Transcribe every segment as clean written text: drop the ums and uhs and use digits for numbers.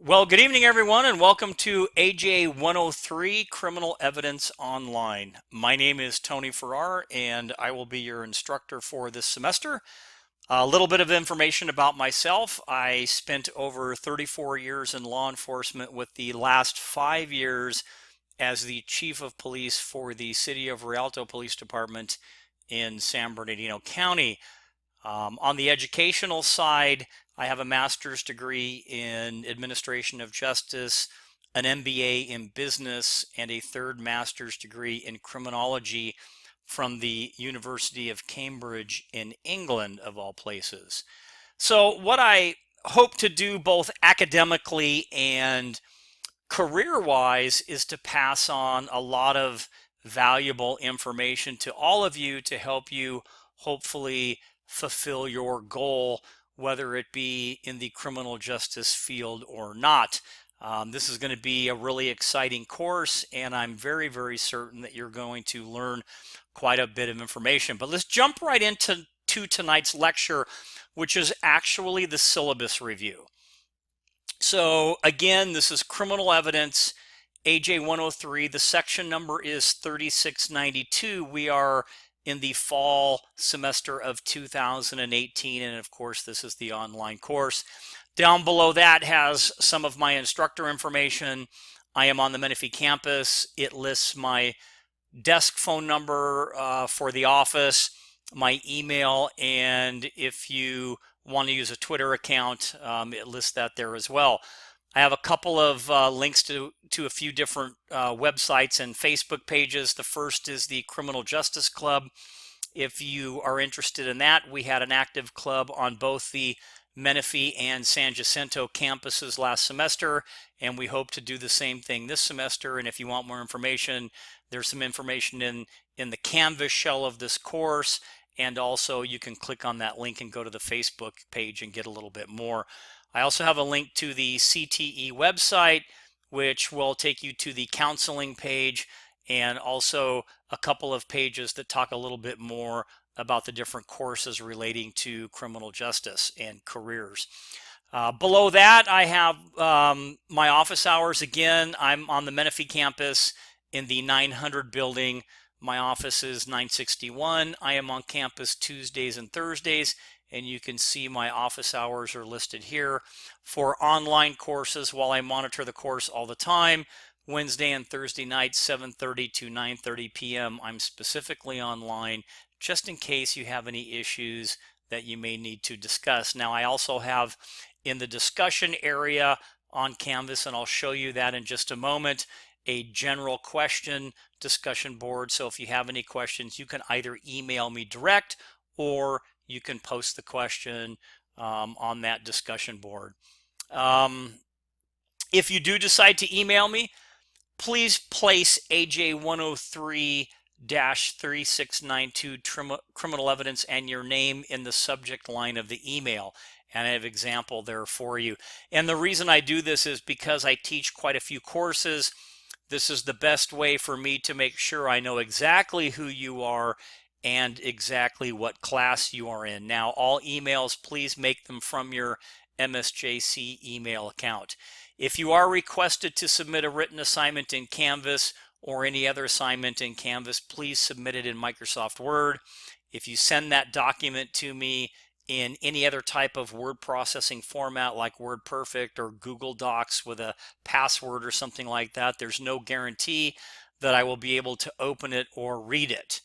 Well, good evening, everyone, and welcome to AJ103 Criminal Evidence Online. My name is Tony Farrar, and I will be your instructor for this semester. A little bit of information about myself. I spent over 34 years in law enforcement, with the last 5 years as the chief of police for the City of Rialto Police Department in San Bernardino County. On the educational side, I have a master's degree in administration of justice, an MBA in business, and a third master's degree in criminology from the University of Cambridge in England, of all places. So, what I hope to do both academically and career wise is to pass on a lot of valuable information to all of you to help you hopefully fulfill your goal, whether it be in the criminal justice field or not. This is going to be a really exciting course, and I'm very, very certain that you're going to learn quite a bit of information. But let's jump right into tonight's lecture, which is actually the syllabus review. So again, this is criminal evidence, AJ103. The section number is 3692. We are in the fall semester of 2018, and of course, this is the online course. Down below that has some of my instructor information. I am on the Menifee campus. It lists my desk phone number for the office, my email, and if you want to use a Twitter account, it lists that there as well. I have a couple of links to a few different websites and Facebook pages. The first is the Criminal Justice Club. If you are interested in that, we had an active club on both the Menifee and San Jacinto campuses last semester, and we hope to do the same thing this semester. And if you want more information, there's some information in the Canvas shell of this course, and also you can click on that link and go to the Facebook page and get a little bit more. I also have a link to the CTE website, which will take you to the counseling page, and also a couple of pages that talk a little bit more about the different courses relating to criminal justice and careers. Below that, I have my office hours. Again, I'm on the Menifee campus in the 900 building. My office is 961. I am on campus Tuesdays and Thursdays, and you can see my office hours are listed here. For online courses, while I monitor the course all the time, Wednesday and Thursday nights, 7:30 to 9:30 p.m., I'm specifically online just in case you have any issues that you may need to discuss. Now, I also have in the discussion area on Canvas, and I'll show you that in just a moment, a general question discussion board. So if you have any questions, you can either email me direct or you can post the question on that discussion board. If you do decide to email me, please place AJ103 3692 criminal evidence and your name in the subject line of the email, and I have an example there for you. And the reason I do this is because I teach quite a few courses. This is the best way for me to make sure I know exactly who you are and exactly what class you are in. Now, all emails, please make them from your MSJC email account. If you are requested to submit a written assignment in Canvas or any other assignment in Canvas, please submit it in Microsoft Word. If you send that document to me in any other type of word processing format like WordPerfect or Google Docs with a password or something like that, there's no guarantee that I will be able to open it or read it,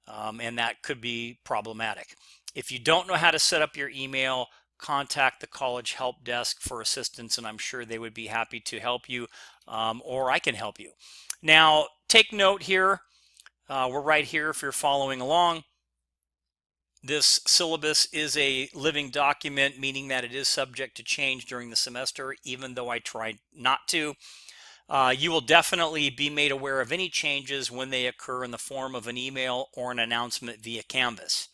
and that could be problematic. If you don't know how to set up your email, contact the college help desk for assistance, and I'm sure they would be happy to help you, or I can help you. Now, take note here. We're right here if you're following along. This syllabus is a living document, meaning that it is subject to change during the semester, even though I try not to. You will definitely be made aware of any changes when they occur in the form of an email or an announcement via Canvas.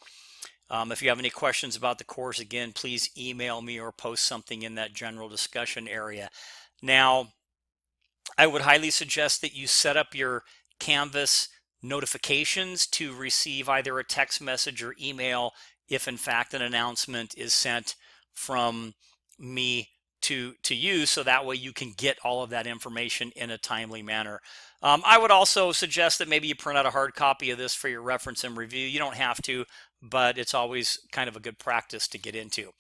If you have any questions about the course, again, please email me or post something in that general discussion area. Now, I would highly suggest that you set up your Canvas notifications to receive either a text message or email if in fact an announcement is sent from me to use, so that way you can get all of that information in a timely manner. I would also suggest that maybe you print out a hard copy of this for your reference and review. You don't have to, but it's always kind of a good practice to get into.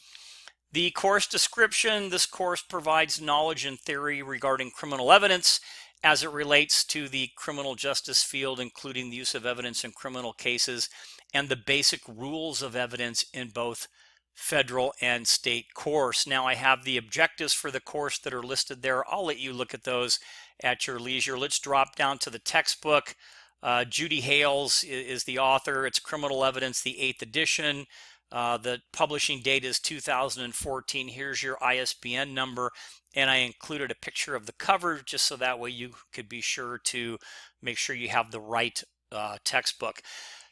The course description: this course provides knowledge and theory regarding criminal evidence as it relates to the criminal justice field, including the use of evidence in criminal cases and the basic rules of evidence in both federal and state courts. Now, I have the objectives for the course that are listed there. I'll let you look at those at your leisure. Let's drop down to the textbook. Judy Hales is the author. It's Criminal Evidence, the 8th edition. The publishing date is 2014. Here's your ISBN number, and I included a picture of the cover just so that way you could be sure to make sure you have the right textbook.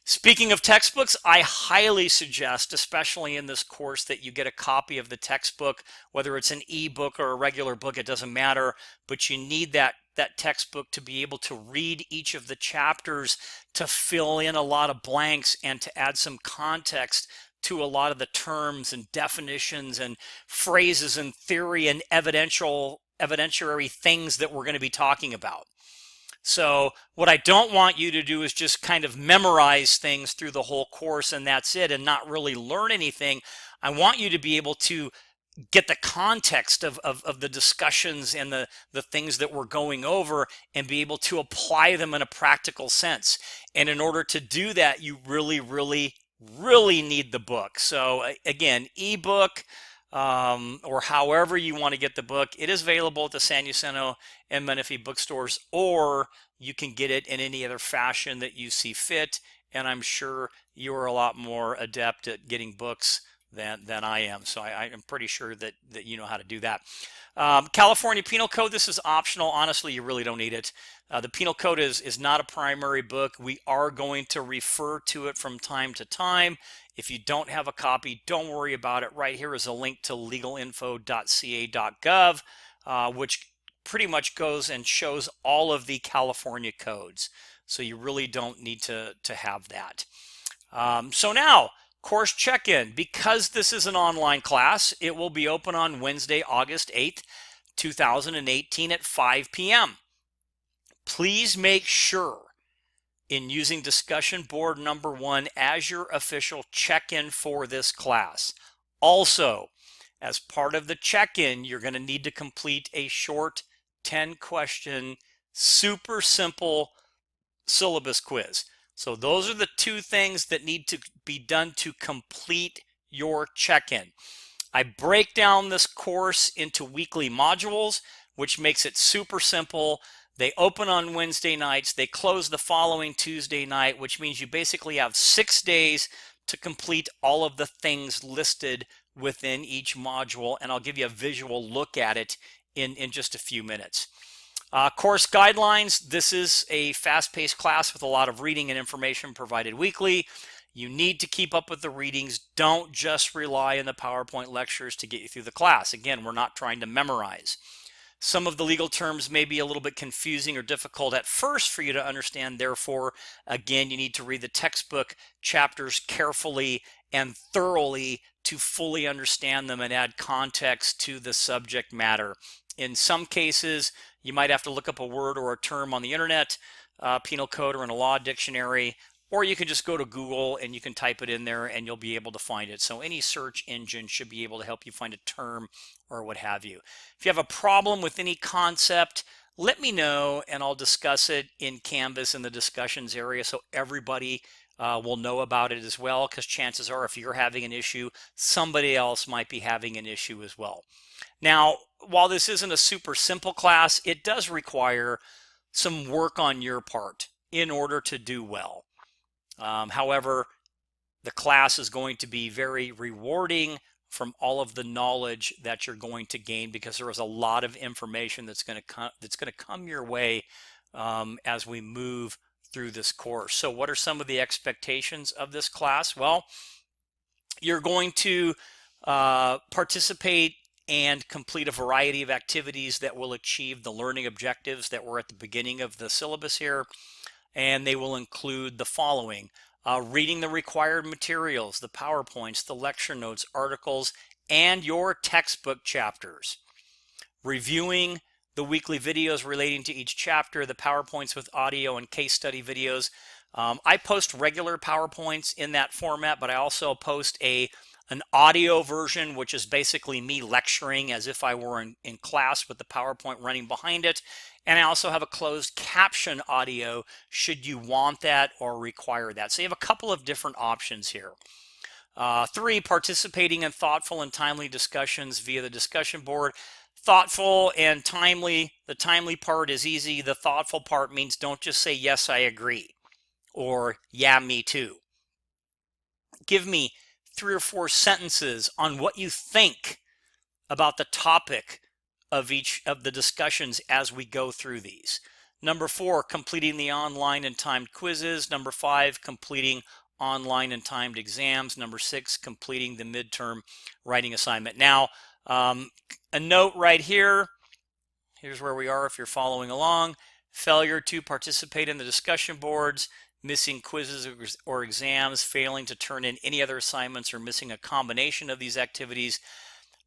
Speaking of textbooks, I highly suggest, especially in this course, that you get a copy of the textbook, whether it's an ebook or a regular book, it doesn't matter, but you need that textbook to be able to read each of the chapters, to fill in a lot of blanks, and to add some context to a lot of the terms and definitions and phrases and theory and evidentiary things that we're going to be talking about. So what I don't want you to do is just kind of memorize things through the whole course and that's it, and not really learn anything. I want you to be able to get the context of the discussions and the things that we're going over, and be able to apply them in a practical sense. And in order to do that, you really need the book. So again, ebook, or however you want to get the book, it is available at the San Jacinto and Menifee bookstores, or you can get it in any other fashion that you see fit. And I'm sure you're a lot more adept at getting books than I am. So I'm pretty sure that you know how to do that. California Penal Code, this is optional. Honestly, you really don't need it. The Penal Code is not a primary book. We are going to refer to it from time to time. If you don't have a copy, don't worry about it. Right here is a link to legalinfo.ca.gov, which pretty much goes and shows all of the California codes. So you really don't need to have that. So now, course check-in. Because this is an online class, it will be open on Wednesday, August 8th, 2018 at 5 p.m. Please make sure, in using discussion board number 1 as your official check-in for this class. Also, as part of the check-in, you're going to need to complete a short 10-question, super simple syllabus quiz. So those are the 2 things that need to be done to complete your check-in. I break down this course into weekly modules, which makes it super simple. They open on Wednesday nights. They close the following Tuesday night, which means you basically have 6 days to complete all of the things listed within each module, and I'll give you a visual look at it in just a few minutes. Course guidelines. This is a fast-paced class with a lot of reading and information provided weekly. You need to keep up with the readings. Don't just rely on the PowerPoint lectures to get you through the class. Again, we're not trying to memorize. Some of the legal terms may be a little bit confusing or difficult at first for you to understand. Therefore, again, you need to read the textbook chapters carefully and thoroughly to fully understand them and add context to the subject matter. In some cases, you might have to look up a word or a term on the internet, penal code, or in a law dictionary, or you can just go to Google and you can type it in there and you'll be able to find it. So any search engine should be able to help you find a term or what have you. If you have a problem with any concept, let me know and I'll discuss it in Canvas in the discussions area so everybody will know about it as well, because chances are if you're having an issue, somebody else might be having an issue as well. Now, while this isn't a super simple class, it does require some work on your part in order to do well. However, the class is going to be very rewarding from all of the knowledge that you're going to gain, because there is a lot of information that's going to come your way as we move through this course. So what are some of the expectations of this class? Well, you're going to participate and complete a variety of activities that will achieve the learning objectives that were at the beginning of the syllabus here. And they will include the following: reading the required materials, the PowerPoints, the lecture notes, articles, and your textbook chapters. reviewing the weekly videos relating to each chapter, the PowerPoints with audio and case study videos. I post regular PowerPoints in that format, but I also post an audio version, which is basically me lecturing as if I were in class with the PowerPoint running behind it. And I also have a closed caption audio should you want that or require that. So you have a couple of different options here. 3, participating in thoughtful and timely discussions via the discussion board. Thoughtful and timely. The timely part is easy. The thoughtful part means don't just say, yes, I agree, or yeah, me too. Give me 3 or 4 sentences on what you think about the topic of each of the discussions as we go through these. Number 4, completing the online and timed quizzes. Number 5, completing online and timed exams. Number 6, completing the midterm writing assignment. Now, a note right here, here's where we are if you're following along. Failure to participate in the discussion boards, missing quizzes or exams, failing to turn in any other assignments, or missing a combination of these activities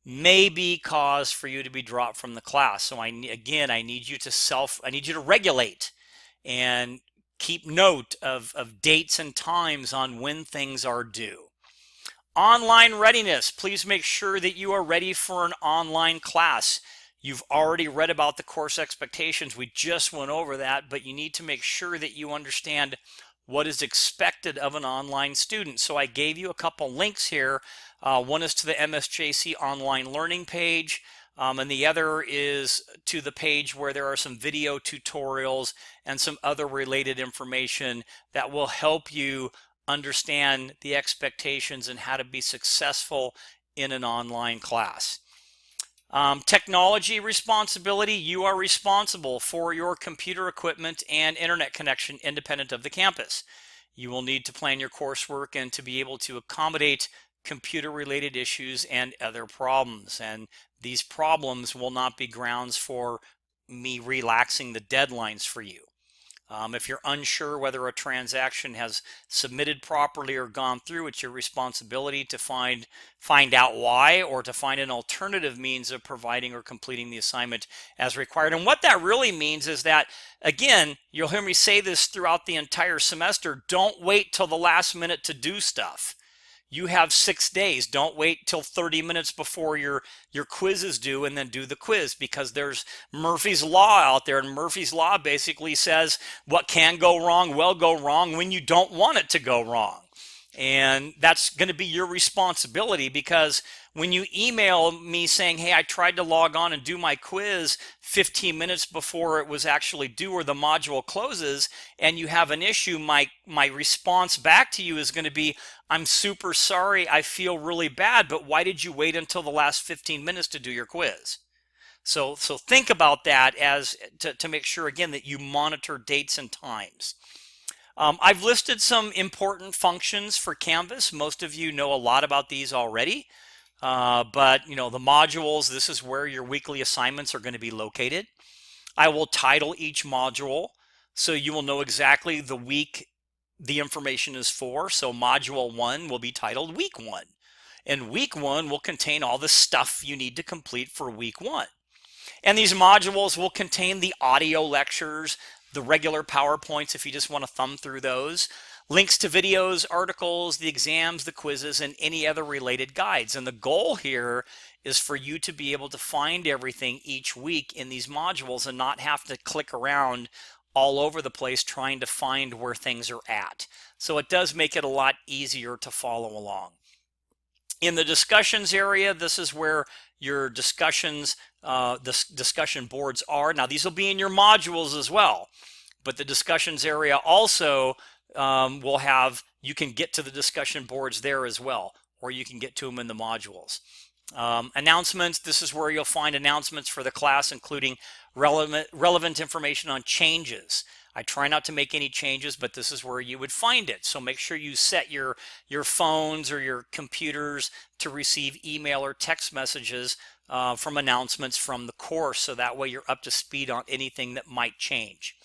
may be cause for you to be dropped from the class. So I need you to regulate and keep note of dates and times on when things are due. Online readiness. Please make sure that you are ready for an online class. You've already read about the course expectations. We just went over that, but you need to make sure that you understand what is expected of an online student. So I gave you a couple links here. One is to the MSJC online learning page, and the other is to the page where there are some video tutorials and some other related information that will help you understand the expectations and how to be successful in an online class. Technology responsibility. You are responsible for your computer equipment and internet connection independent of the campus. You will need to plan your coursework and to be able to accommodate computer related issues and other problems. And these problems will not be grounds for me relaxing the deadlines for you. If you're unsure whether a transaction has submitted properly or gone through, it's your responsibility to find out why, or to find an alternative means of providing or completing the assignment as required. And what that really means is that, again, you'll hear me say this throughout the entire semester, don't wait till the last minute to do stuff. You have 6 days. Don't wait till 30 minutes before your quiz is due and then do the quiz, because there's Murphy's Law out there, and Murphy's Law basically says what can go wrong will go wrong when you don't want it to go wrong. And that's going to be your responsibility, because when you email me saying, hey, I tried to log on and do my quiz 15 minutes before it was actually due or the module closes, and you have an issue, my response back to you is going to be, I'm super sorry, I feel really bad, but why did you wait until the last 15 minutes to do your quiz? So think about that as to make sure, again, that you monitor dates and times. I've listed some important functions for Canvas. Most of you know a lot about these already, but the modules, this is where your weekly assignments are going to be located. I will title each module so you will know exactly the week the information is for. So module 1 will be titled week 1, and week 1 will contain all the stuff you need to complete for week 1. And these modules will contain the audio lectures, the regular PowerPoints if you just want to thumb through those, links to videos, articles, the exams, the quizzes, and any other related guides. And the goal here is for you to be able to find everything each week in these modules and not have to click around all over the place trying to find where things are at. So it does make it a lot easier to follow along. In the discussions area, this is where your discussions, the discussion boards are. Now, these will be in your modules as well, but the discussions area also will have, you can get to the discussion boards there as well, or you can get to them in the modules. Announcements, this is where you'll find announcements for the class, including relevant information on changes. I try not to make any changes, but this is where you would find it. So make sure you set your phones or your computers to receive email or text messages from announcements from the course, so that way you're up to speed on anything that might change.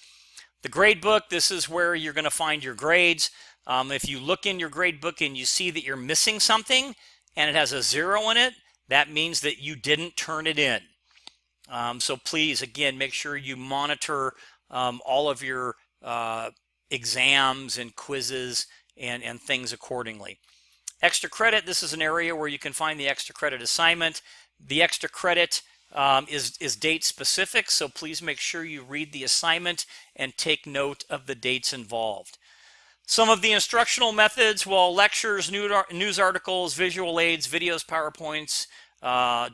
The grade book, this is where you're going to find your grades. If you look in your grade book and you see that you're missing something and it has a 0 in it, that means that you didn't turn it in. So please, again, make sure you monitor all of your exams and quizzes and things accordingly. Extra credit, this is an area where you can find the extra credit assignment. The extra credit is date specific, so please make sure you read the assignment and take note of the dates involved. Some of the instructional methods, well, lectures, news articles, visual aids, videos, PowerPoints,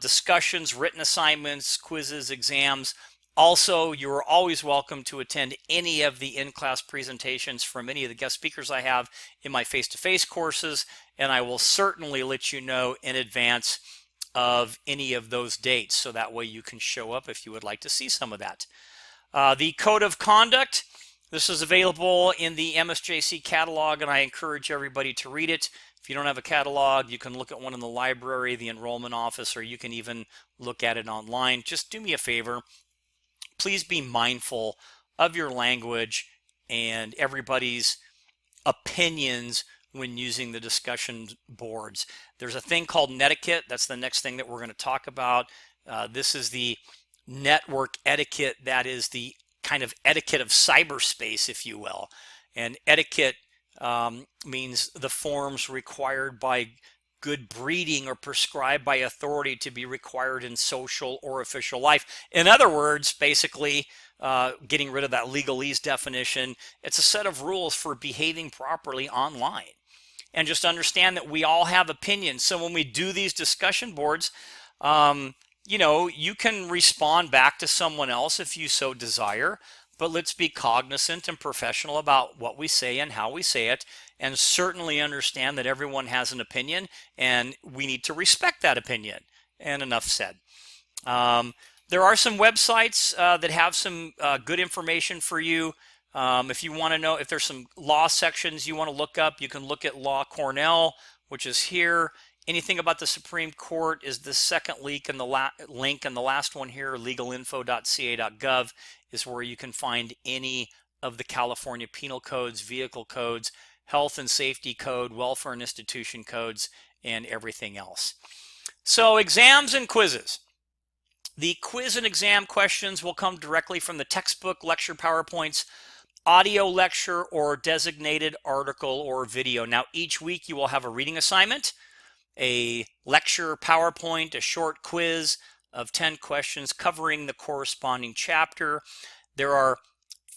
discussions, written assignments, quizzes, exams. Also, you are always welcome to attend any of the in-class presentations from any of the guest speakers I have in my face-to-face courses, and I will certainly let you know in advance of any of those dates, so that way you can show up if you would like to see some of that. The Code of Conduct, this is available in the MSJC catalog, and I encourage everybody to read it. If you don't have a catalog, you can look at one in the library, the enrollment office, or you can even look at it online. Just do me a favor. Please be mindful of your language and everybody's opinions when using the discussion boards. There's a thing called netiquette. That's the next thing that we're going to talk about. This is the network etiquette. That is the kind of etiquette of cyberspace, if you will. And etiquette means the forms required by good breeding or prescribed by authority to be required in social or official life. In other words, basically, getting rid of that legalese definition, it's a set of rules for behaving properly online. And just understand that we all have opinions. So when we do these discussion boards, you know, you can respond back to someone else if you so desire, but let's be cognizant and professional about what we say and how we say it, and certainly understand that everyone has an opinion and we need to respect that opinion. And enough said. There are some websites that have some good information for you. If you want to know if there's some law sections you want to look up, you can look at Law Cornell, which is here. Anything about the Supreme Court is the second link, and the last one here, legalinfo.ca.gov, is where you can find any of the California penal codes, vehicle codes, health and safety code, welfare and institution codes, and everything else. So exams and quizzes. The quiz and exam questions will come directly from the textbook, lecture PowerPoints, audio lecture, or designated article or video. Now, each week you will have a reading assignment, a lecture PowerPoint, a short quiz of 10 questions covering the corresponding chapter.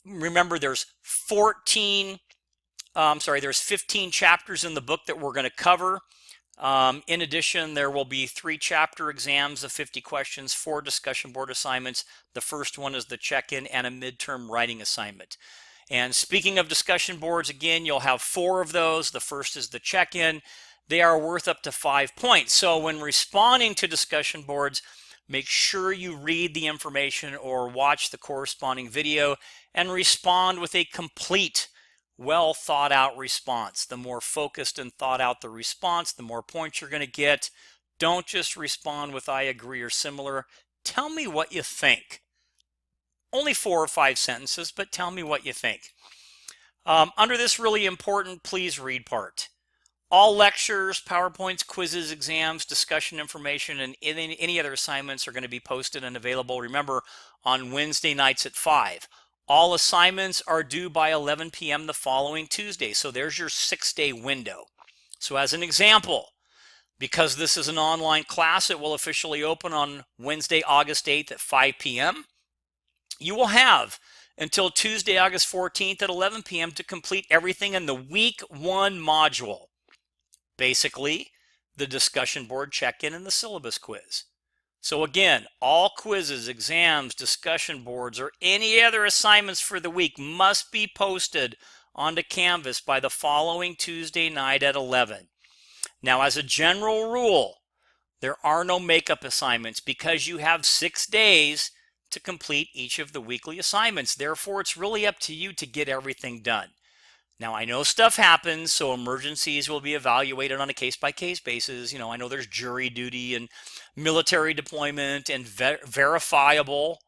Remember, there's 15 chapters in the book that we're going to cover. In addition, there will be 3 chapter exams of 50 questions, 4 discussion board assignments. The first one is the check-in and a midterm writing assignment. And speaking of discussion boards, again, you'll have 4 of those. The first is the check-in. They are worth up to 5 points. So when responding to discussion boards, make sure you read the information or watch the corresponding video and respond with a complete, well thought out response. The more focused and thought out the response, the more points you're going to get. Don't just respond with I agree or similar. Tell me what you think. Only 4 or 5 sentences, but tell me what you think. Under this really important please read part. All lectures, PowerPoints, quizzes, exams, discussion information, and any other assignments are going to be posted and available, remember, on Wednesday nights at 5. All assignments are due by 11 p.m. the following Tuesday. So there's your 6-day window. So as an example, because this is an online class, it will officially open on Wednesday, August 8th at 5 p.m. You will have until Tuesday, August 14th at 11 p.m. to complete everything in the week 1 module. Basically, the discussion board check-in and the syllabus quiz. So again, all quizzes, exams, discussion boards, or any other assignments for the week must be posted onto Canvas by the following Tuesday night at 11. Now, as a general rule, there are no makeup assignments because you have 6 days to complete each of the weekly assignments. Therefore, it's really up to you to get everything done. Now, I know stuff happens, so emergencies will be evaluated on a case-by-case basis. You know, I know there's jury duty and military deployment and verifiable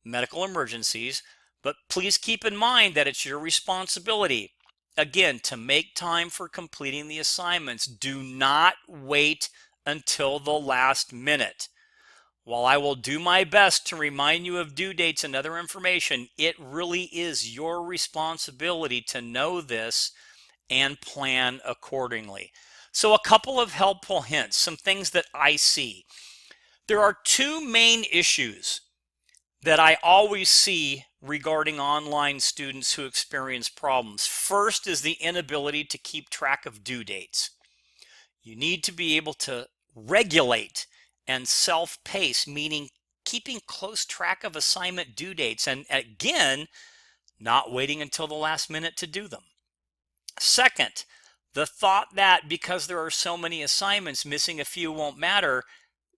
medical emergencies, but please keep in mind that it's your responsibility, again, to make time for completing the assignments. Do not wait until the last minute. While I will do my best to remind you of due dates and other information, it really is your responsibility to know this and plan accordingly. So, a couple of helpful hints, some things that I see. There are two main issues that I always see regarding online students who experience problems. First is the inability to keep track of due dates. You need to be able to regulate and self-pace, meaning keeping close track of assignment due dates, and again, not waiting until the last minute to do them. Second, the thought that because there are so many assignments, missing a few won't matter.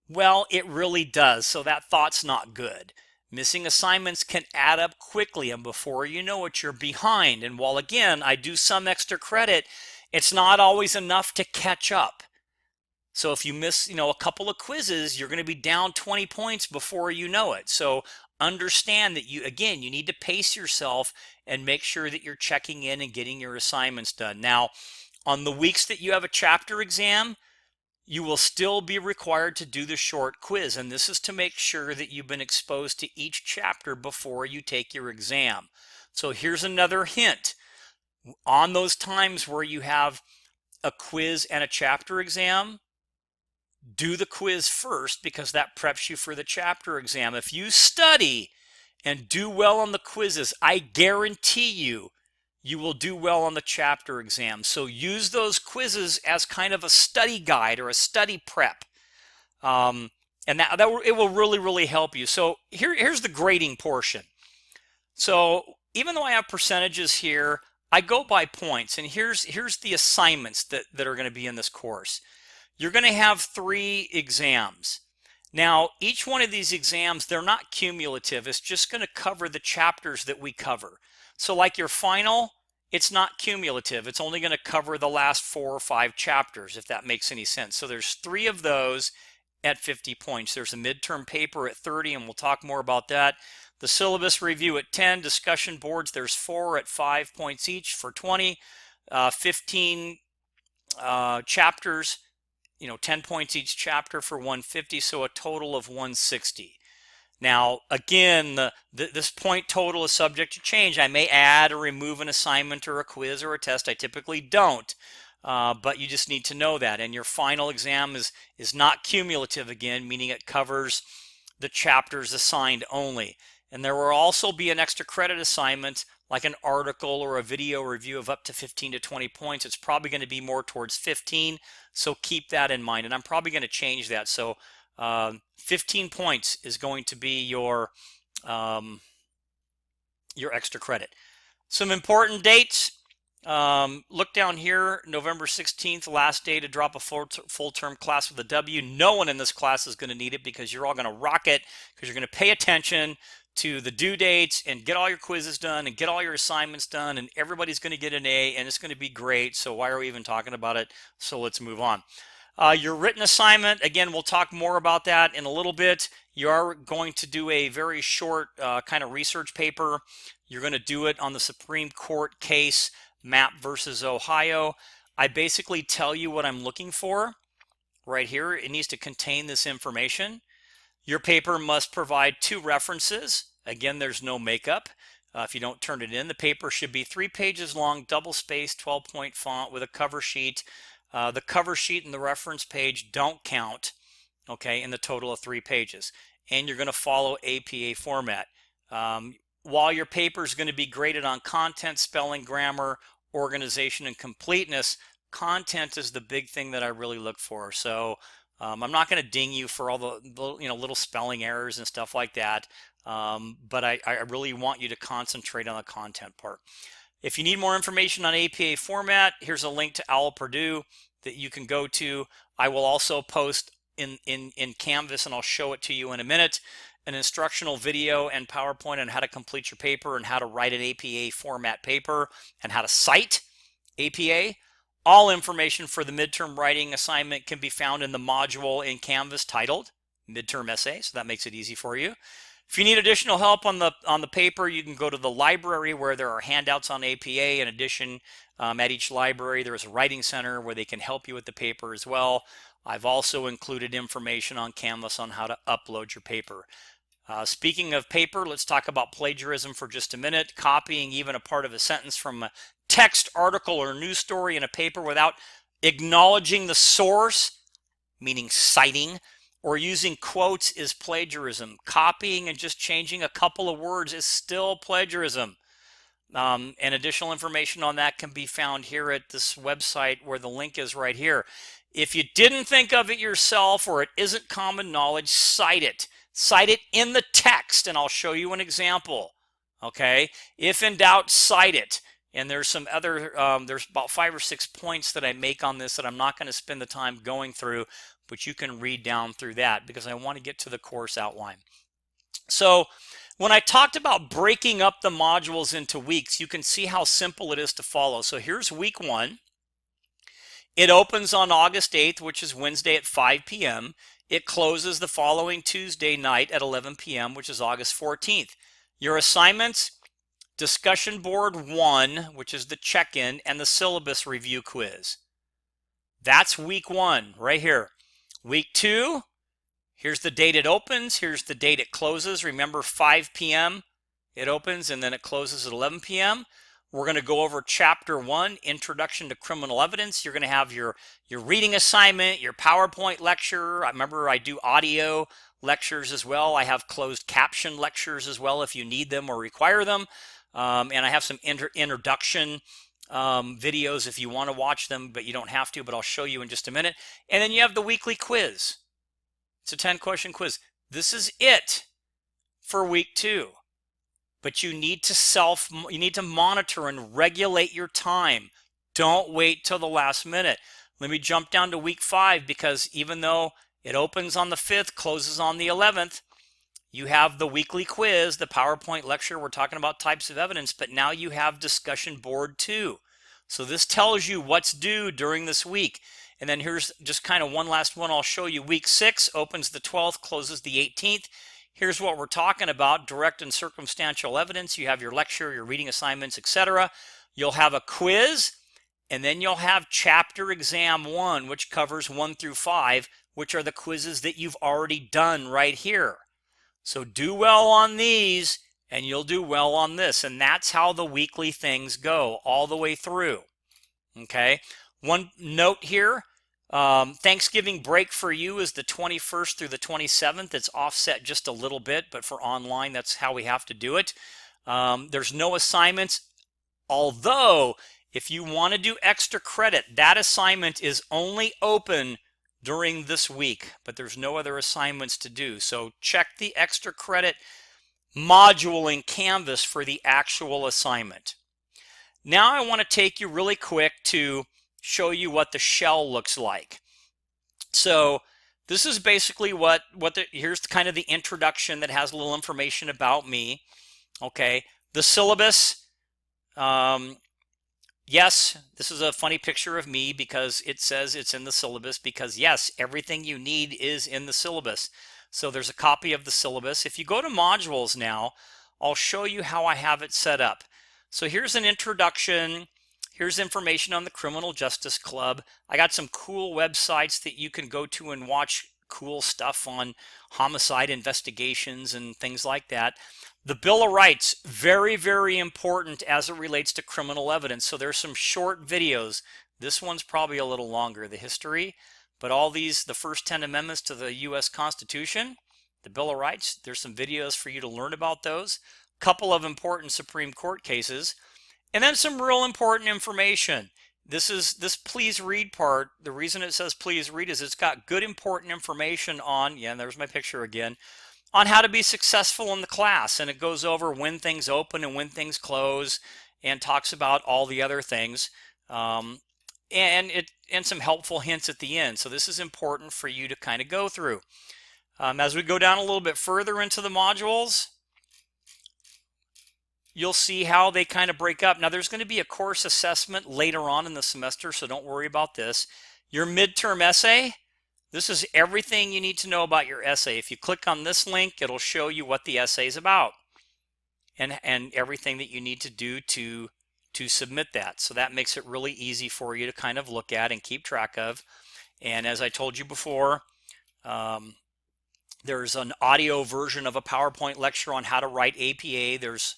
Well, it really does, so that thought's not good. Missing assignments can add up quickly, and before you know it, you're behind. And while again, I do some extra credit, it's not always enough to catch up. So if you miss, a couple of quizzes, you're going to be down 20 points before you know it. So understand that you need to pace yourself and make sure that you're checking in and getting your assignments done. Now, on the weeks that you have a chapter exam, you will still be required to do the short quiz, and this is to make sure that you've been exposed to each chapter before you take your exam. So here's another hint. On those times where you have a quiz and a chapter exam, do the quiz first because that preps you for the chapter exam. If you study and do well on the quizzes, I guarantee you will do well on the chapter exam. So use those quizzes as kind of a study guide or a study prep. And it will really, really help you. So here's the grading portion. So even though I have percentages here, I go by points. And here's the assignments that are going to be in this course. You're going to have 3 exams. Now, each one of these exams, they're not cumulative. It's just going to cover the chapters that we cover. So like your final, it's not cumulative. It's only going to cover the last 4 or 5 chapters, if that makes any sense. So there's 3 of those at 50 points. There's a midterm paper at 30, and we'll talk more about that. The syllabus review at 10, discussion boards, there's 4 at 5 points each for 20, 15 chapters, 10 points each chapter for 150, so a total of 160. Now, again, this point total is subject to change. I may add or remove an assignment or a quiz or a test. I typically don't, but you just need to know that. And your final exam is not cumulative again, meaning it covers the chapters assigned only. And there will also be an extra credit assignment like an article or a video review of up to 15 to 20 points. It's probably going to be more towards 15, so keep that in mind. And I'm probably going to change that. So 15 points is going to be your extra credit. Some important dates. Look down here, November 16th, last day to drop a full-term class with a W. No one in this class is going to need it because you're all going to rock it because you're going to pay attention to the due dates and get all your quizzes done and get all your assignments done, and everybody's going to get an A, and it's going to be great. So why are we even talking about it? So let's move on. Your written assignment, again, we'll talk more about that in a little bit. You are going to do a very short kind of research paper. You're going to do it on the Supreme Court case, Mapp versus Ohio. I basically tell you what I'm looking for right here. It needs to contain this information. Your paper must provide 2 references. Again, there's no makeup. If you don't turn it in, the paper should be 3 pages long, double-spaced, 12-point font with a cover sheet. The cover sheet and the reference page don't count, okay, in the total of 3 pages. And you're going to follow APA format. While your paper is going to be graded on content, spelling, grammar, organization, and completeness, content is the big thing that I really look for. So I'm not going to ding you for all the little spelling errors and stuff like that, but I really want you to concentrate on the content part. If you need more information on APA format, here's a link to OWL Purdue that you can go to. I will also post in Canvas, and I'll show it to you in a minute, an instructional video and PowerPoint on how to complete your paper and how to write an APA format paper and how to cite APA. All information for the midterm writing assignment can be found in the module in Canvas titled Midterm Essay, so that makes it easy for you. If you need additional help on the paper, you can go to the library where there are handouts on APA. In addition, at each library, there is a writing center where they can help you with the paper as well. I've also included information on Canvas on how to upload your paper. Speaking of paper, let's talk about plagiarism for just a minute. Copying even a part of a sentence from a text, article, or news story in a paper without acknowledging the source, meaning citing, or using quotes is plagiarism. Copying and just changing a couple of words is still plagiarism. And additional information on that can be found here at this website where the link is right here. If you didn't think of it yourself or it isn't common knowledge, cite it. Cite it in the text, and I'll show you an example. Okay? If in doubt, cite it. And there's some other, there's about 5 or 6 points that I make on this that I'm not going to spend the time going through, but you can read down through that because I want to get to the course outline. So when I talked about breaking up the modules into weeks, you can see how simple it is to follow. So here's week 1. It opens on August 8th, which is Wednesday at 5 p.m. It closes the following Tuesday night at 11 p.m., which is August 14th. Your assignments, discussion board 1, which is the check-in, and the syllabus review quiz. That's week 1 right here. Week 2, here's the date it opens. Here's the date it closes. Remember, 5 p.m. it opens, and then it closes at 11 p.m. We're going to go over Chapter 1, Introduction to Criminal Evidence. You're going to have your reading assignment, your PowerPoint lecture. I remember I do audio lectures as well. I have closed caption lectures as well if you need them or require them. And I have some introduction videos if you want to watch them, but you don't have to, but I'll show you in just a minute. And then you have the weekly quiz. It's a 10-question quiz. This is it for week 2. But you need to monitor and regulate your time. Don't wait till the last minute. Let me jump down to week 5 because even though it opens on the 5th, closes on the 11th, you have the weekly quiz, the PowerPoint lecture. We're talking about types of evidence, but now you have discussion board 2. So this tells you what's due during this week. And then here's just kind of one last one I'll show you. Week 6 opens the 12th, closes the 18th. Here's what we're talking about, direct and circumstantial evidence. You have your lecture, your reading assignments, etc. You'll have a quiz, and then you'll have chapter exam 1, which covers 1 through 5, which are the quizzes that you've already done right here. So do well on these, and you'll do well on this. And that's how the weekly things go all the way through. Okay? One note here. Thanksgiving break for you is the 21st through the 27th. It's offset just a little bit, but for online, that's how we have to do it. There's no assignments, although if you want to do extra credit, that assignment is only open during this week, but there's no other assignments to do. So check the extra credit module in Canvas for the actual assignment. Now I want to take you really quick to show you what the shell looks like. So this is basically here's kind of the introduction that has a little information about me. Okay, the syllabus. Yes, this is a funny picture of me because it says it's in the syllabus because yes, everything you need is in the syllabus. So there's a copy of the syllabus. If you go to modules now, I'll show you how I have it set up. So here's an introduction. Here's information on the Criminal Justice Club. I got some cool websites that you can go to and watch cool stuff on homicide investigations and things like that. The Bill of Rights, very, very important as it relates to criminal evidence. So there's some short videos. This one's probably a little longer, the history. But all these, the first 10 amendments to the U.S. Constitution, the Bill of Rights, there's some videos for you to learn about those. A couple of important Supreme Court cases. And then some real important information. This please read part. The reason it says please read is it's got good important information on, yeah, there's my picture again, on how to be successful in the class. And it goes over when things open and when things close and talks about all the other things. And some helpful hints at the end. So this is important for you to kind of go through. As we go down a little bit further into the modules, you'll see how they kind of break up. Now, there's going to be a course assessment later on in the semester, so don't worry about this. Your midterm essay, this is everything you need to know about your essay. If you click on this link, it'll show you what the essay is about and everything that you need to do to submit that. So that makes it really easy for you to kind of look at and keep track of. And as I told you before, um, there's an audio version of a PowerPoint lecture on how to write APA. There's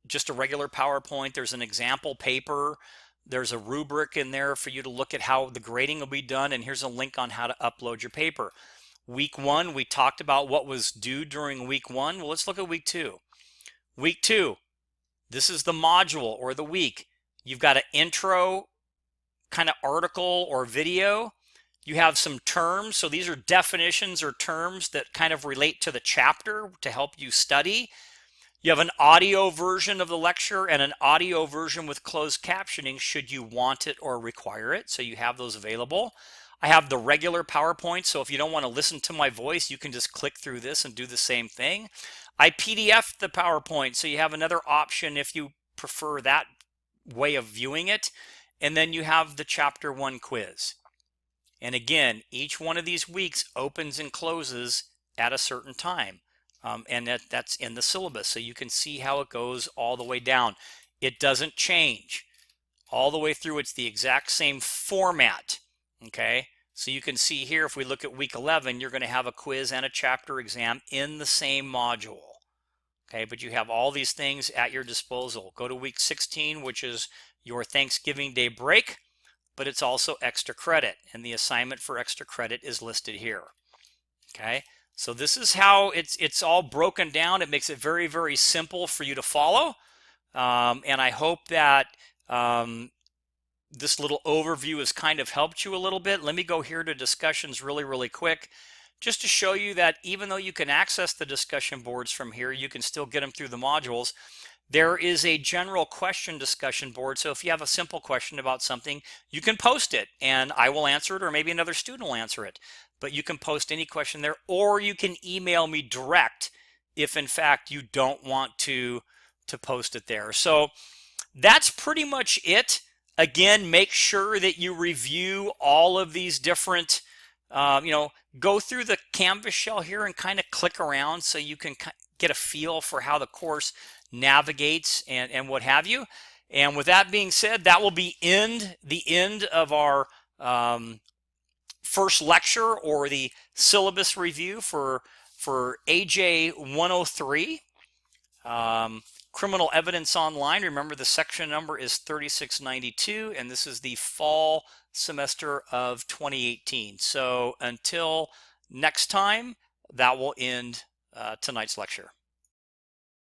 just a regular PowerPoint. There's an example paper. There's a rubric in there for you to look at how the grading will be done. And here's a link on how to upload your paper. Week 1, we talked about what was due during week 1. Well, let's look at week 2. Week 2, this is the module or the week. You've got an intro kind of article or video. You have some terms. So these are definitions or terms that kind of relate to the chapter to help you study. You have an audio version of the lecture and an audio version with closed captioning should you want it or require it. So you have those available. I have the regular PowerPoint, so if you don't want to listen to my voice, you can just click through this and do the same thing. I PDF the PowerPoint, so you have another option if you prefer that way of viewing it. And then you have the Chapter 1 quiz. And again, each one of these weeks opens and closes at a certain time. And that's in the syllabus, so you can see how it goes all the way down. It doesn't change. All the way through, it's the exact same format. Okay, so you can see here, if we look at week 11, you're going to have a quiz and a chapter exam in the same module. Okay, but you have all these things at your disposal. Go to week 16, which is your Thanksgiving Day break, but it's also extra credit, and the assignment for extra credit is listed here. Okay, so this is how it's all broken down. It makes it very, very simple for you to follow, and I hope that this little overview has kind of helped you a little bit. Let me go here to discussions really, really quick, just to show you that even though you can access the discussion boards from here, you can still get them through the modules. There is a general question discussion board. So if you have a simple question about something, you can post it and I will answer it, or maybe another student will answer it. But you can post any question there, or you can email me direct if in fact you don't want to post it there. So that's pretty much it. Again, make sure that you review all of these different, go through the Canvas shell here and kind of click around so you can get a feel for how the course navigates and what have you. And with that being said, that will be the end of our first lecture or the syllabus review for AJ103. Criminal Evidence Online. Remember, the section number is 3692, and this is the fall semester of 2018. So until next time, that will end tonight's lecture.